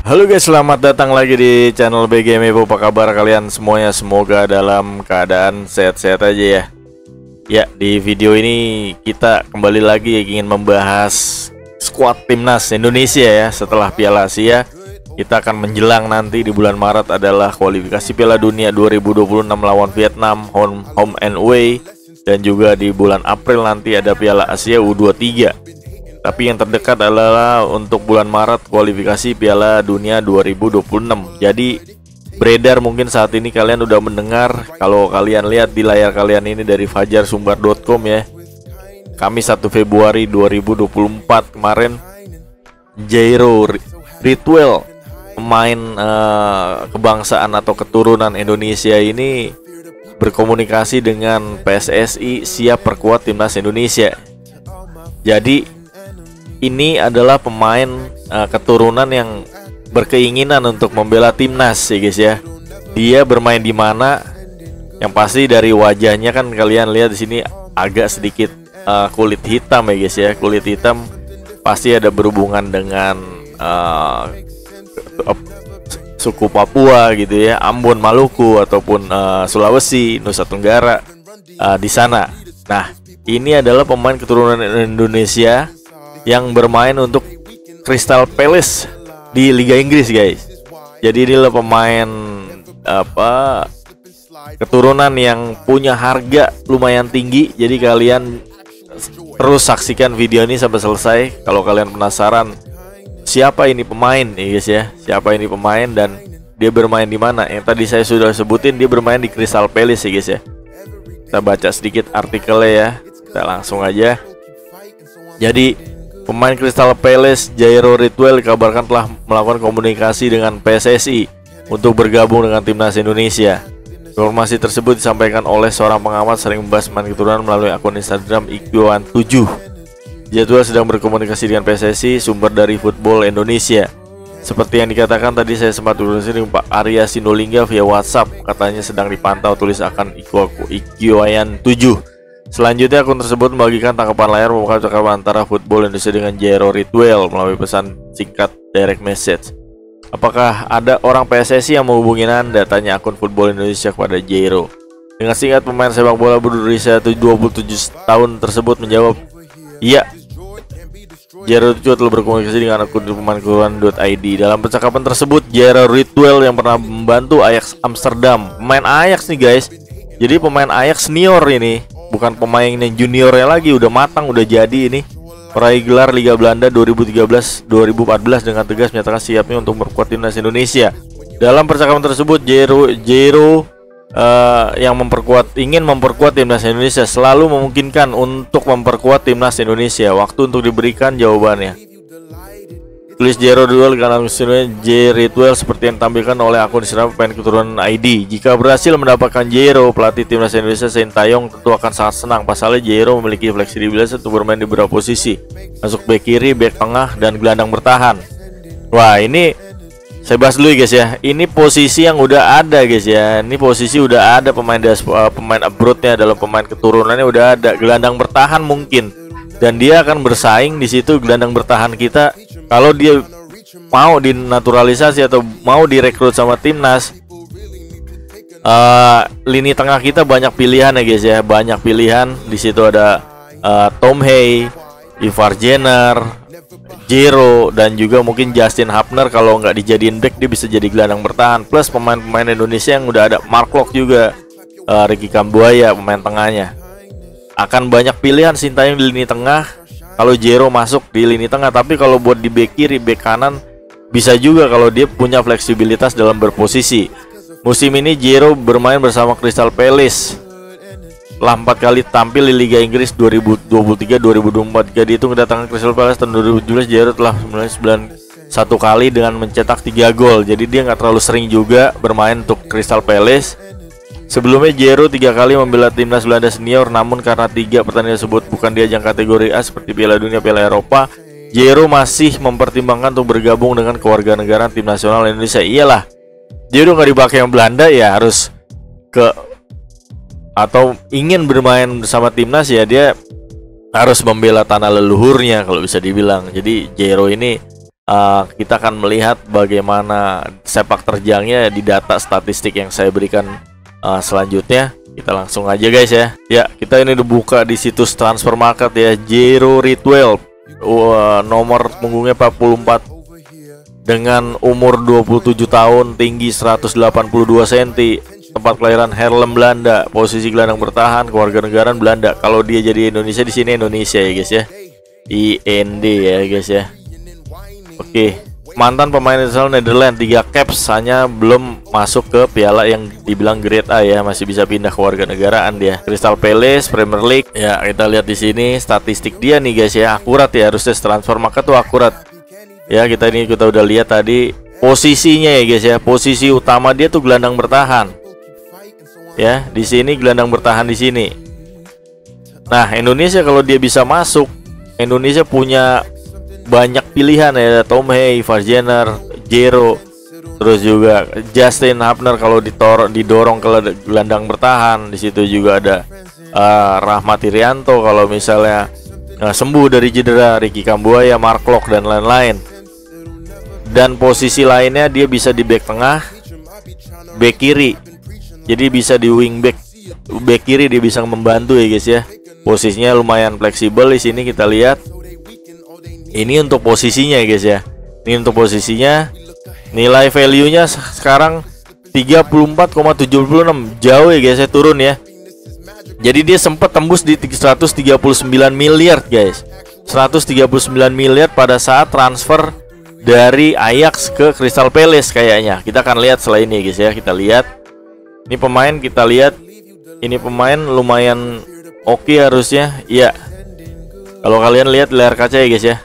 Halo guys, selamat datang lagi di channel BG Mebo. Apa kabar kalian semuanya? Semoga dalam keadaan sehat-sehat aja ya. Ya, di video ini kita kembali lagi ingin membahas skuad timnas Indonesia ya. Setelah Piala Asia, kita akan menjelang nanti di bulan Maret adalah kualifikasi Piala Dunia 2026 lawan Vietnam home and away, dan juga di bulan April nanti ada Piala Asia U23. Tapi yang terdekat adalah untuk bulan Maret kualifikasi Piala Dunia 2026. Jadi beredar mungkin saat ini kalian udah mendengar, kalau kalian lihat di layar kalian ini dari fajarsumbar.com ya, Kamis 1 Februari 2024 kemarin, Jairo Ritwell, pemain kebangsaan atau keturunan Indonesia ini berkomunikasi dengan PSSI siap perkuat timnas Indonesia. Jadi ini adalah pemain keturunan yang berkeinginan untuk membela timnas ya guys ya. Dia bermain di mana? Yang pasti dari wajahnya kan kalian lihat di sini agak sedikit kulit hitam ya guys ya. Kulit hitam pasti ada berhubungan dengan suku Papua gitu ya, Ambon, Maluku ataupun Sulawesi, Nusa Tenggara di sana. Nah, ini adalah pemain keturunan Indonesia yang bermain untuk Crystal Palace di Liga Inggris guys. Jadi inilah pemain keturunan yang punya harga lumayan tinggi. Jadi kalian terus saksikan video ini sampai selesai kalau kalian penasaran siapa ini pemain ya guys ya. Siapa ini pemain dan dia bermain di mana? Yang tadi saya sudah sebutin, dia bermain di Crystal Palace ya guys ya. Kita baca sedikit artikelnya ya. Kita langsung aja. Jadi pemain Crystal Palace Jairo Ritwell dikabarkan telah melakukan komunikasi dengan PSSI untuk bergabung dengan timnas Indonesia. Informasi tersebut disampaikan oleh seorang pengamat sering membahas pemain keturunan melalui akun Instagram Iqwan7. Jadwal sedang berkomunikasi dengan PSSI, sumber dari Football Indonesia. Seperti yang dikatakan tadi, saya sempat berkomunikasi dengan Pak Arya Sinulinga via WhatsApp. Katanya sedang dipantau, tulis akan Iqwan7. Selanjutnya akun tersebut membagikan tangkapan layar membuka percakapan antara Football Indonesia dengan Jairo Ritwell melalui pesan singkat direct message. Apakah ada orang PSSI yang menghubungi Anda? Tanya akun Football Indonesia kepada Jairo. Dengan singkat, pemain sepak bola berusia 27 tahun tersebut menjawab, "Iya." Jairo juga telah berkomunikasi dengan akun pemainkuran.id. Dalam percakapan tersebut, Jairo Ritwell yang pernah membantu Ajax Amsterdam, pemain Ajax nih guys. Jadi pemain Ajax senior ini, bukan pemain yang juniornya lagi, udah matang, udah jadi ini. Meraih gelar Liga Belanda 2013-2014 dengan tegas menyatakan siapnya untuk memperkuat timnas Indonesia. Dalam percakapan tersebut, Jairo yang ingin memperkuat timnas Indonesia, selalu memungkinkan untuk memperkuat timnas Indonesia. Waktu untuk diberikan jawabannya. Tulis Jairo Ritwell karena J. Ritwell seperti yang ditampilkan oleh akun Instagram pemain keturunan ID. Jika berhasil mendapatkan Jairo, pelatih timnas Indonesia Sintayong tentu akan sangat senang. Pasalnya Jairo memiliki fleksibilitas untuk bermain di beberapa posisi, masuk bek kiri, bek tengah, dan gelandang bertahan. Wah, ini saya bahas dulu guys ya. Ini posisi yang udah ada guys ya. Ini posisi udah ada pemain abroadnya, dalam pemain keturunannya udah ada. Gelandang bertahan mungkin, dan dia akan bersaing di situ. Gelandang bertahan kita, kalau dia mau dinaturalisasi atau mau direkrut sama timnas, lini tengah kita banyak pilihan ya guys ya, banyak pilihan. Di situ ada Tom Hay, Ivar Jenner, Jairo, dan juga mungkin Justin Hapner. Kalau nggak dijadiin back, dia bisa jadi gelandang bertahan. Plus pemain-pemain Indonesia yang udah ada, Mark Locke juga, Ricky Kambuaya pemain tengahnya. Akan banyak pilihan Sintayong di lini tengah kalau Jairo masuk di lini tengah. Tapi kalau buat di bek kiri, bek kanan bisa juga kalau dia punya fleksibilitas dalam berposisi. Musim ini Jairo bermain bersama Crystal Palace. Telah 4 kali tampil di Liga Inggris 2023-2024. Jadi itu kedatangan Crystal Palace tahun 2017, Jairo telah 91 kali dengan mencetak 3 gol. Jadi dia nggak terlalu sering juga bermain untuk Crystal Palace. Sebelumnya Jairo 3 kali membela timnas Belanda senior, namun karena 3 pertandingan tersebut bukan di ajang kategori A seperti Piala Dunia, Piala Eropa, Jairo masih mempertimbangkan untuk bergabung dengan kewarganegaraan tim nasional Indonesia. Iyalah, Jairo nggak dipakai yang Belanda ya, harus atau ingin bermain bersama timnas ya, dia harus membela tanah leluhurnya kalau bisa dibilang. Jadi Jairo ini kita akan melihat bagaimana sepak terjangnya di data statistik yang saya berikan selanjutnya. Kita langsung aja guys ya. Ya, kita ini udah buka di situs transfer market ya. Jero Ritwell, nomor punggungnya 44, dengan umur 27 tahun, tinggi 182 cm, tempat kelahiran Haarlem, Belanda, posisi gelandang bertahan, kewarganegaraan Belanda. Kalau dia jadi Indonesia, di sini Indonesia ya guys ya. IND ya guys ya. Oke, mantan pemain asal Netherlands, 3 caps, hanya belum masuk ke piala yang dibilang Grade A ya, masih bisa pindah kewarganegaraan dia. Crystal Palace, Premier League. Ya, kita lihat di sini statistik dia nih guys ya, akurat ya, harusnya transfer market tuh akurat. Ya, kita udah lihat tadi posisinya ya guys ya. Posisi utama dia tuh gelandang bertahan. Ya, di sini gelandang bertahan di sini. Nah, Indonesia kalau dia bisa masuk, Indonesia punya banyak pilihan ya, Tom Hey, Varjener, Jero, terus juga Justin Hapner kalau didorong ke gelandang bertahan. Di situ juga ada Rahmat Irianto kalau misalnya sembuh dari cedera, Ricky Kambuaya, Mark Locke dan lain-lain. Dan posisi lainnya dia bisa di back tengah, back kiri. Jadi bisa di wing back kiri dia bisa membantu ya guys ya. Posisinya lumayan fleksibel di sini kita lihat. Ini untuk posisinya ya guys ya. Ini untuk posisinya. Nilai value-nya sekarang 34,76, jauh ya guys ya, turun ya. Jadi dia sempat tembus di 139 miliar guys. 139 miliar pada saat transfer dari Ajax ke Crystal Palace kayaknya. Kita akan lihat setelah ini guys ya. Kita lihat. Ini pemain, kita lihat. Ini pemain lumayan oke harusnya. Iya. Kalau kalian lihat layar kaca ya guys ya.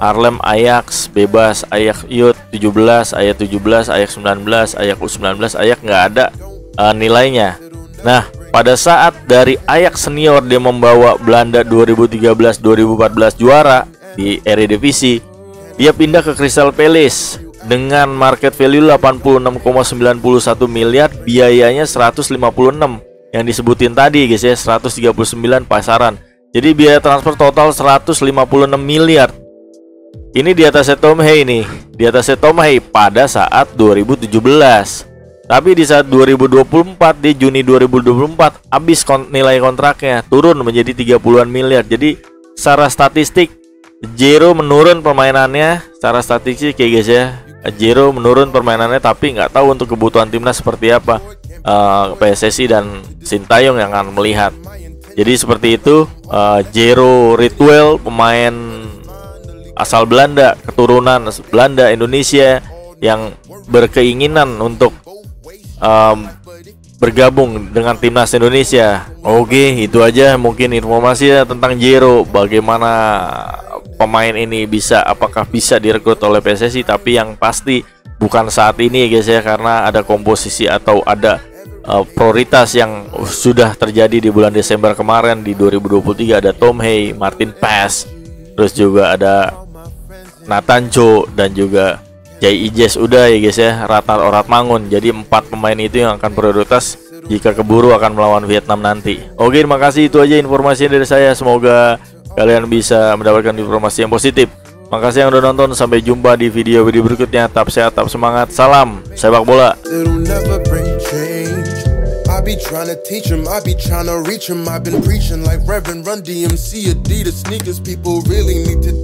Haarlem, Ajax, bebas, Ajax Youth 17, Ajax 17, Ajax 19, Ajax U19, Ajax nggak ada nilainya. Nah, pada saat dari Ajax senior dia membawa Belanda 2013-2014 juara di Eredivisie, dia pindah ke Crystal Palace dengan market value 86,91 miliar, biayanya 156 yang disebutin tadi guys ya, 139 pasaran. Jadi biaya transfer total 156 miliar. Ini di atasnya Tom Hey nih, di atasnya Tom Hey pada saat 2017. Tapi di saat 2024, di Juni 2024 habis nilai kontraknya, turun menjadi 30-an miliar. Jadi secara statistik Jero menurun permainannya, secara statistik ya guys ya. Jero menurun permainannya, tapi nggak tahu untuk kebutuhan timnas seperti apa. PSSI dan Sintayong yang akan melihat. Jadi seperti itu. Jero Ritwell, pemain asal Belanda, keturunan Belanda Indonesia yang berkeinginan untuk bergabung dengan timnas Indonesia. Oke, itu aja mungkin informasi tentang Jero. Bagaimana pemain ini apakah bisa direkrut oleh PSSI? Tapi yang pasti bukan saat ini guys ya, karena ada komposisi atau ada prioritas yang sudah terjadi di bulan Desember kemarin. Di 2023 ada Tom Hey, Martin Paes, terus juga ada Nathan Cho dan juga Jai Ijes udah ya guys ya, Orat Mangun. Jadi 4 pemain itu yang akan prioritas jika keburu akan melawan Vietnam nanti. Oke, terima kasih, itu aja informasinya dari saya. Semoga kalian bisa mendapatkan informasi yang positif. Makasih yang udah nonton, sampai jumpa di video-video berikutnya. Tetap sehat, tetap semangat. Salam sepak bola. I be tryna teach him, I be tryna reach him. I've been preaching like Reverend Run DMC, Adidas sneakers. People really need to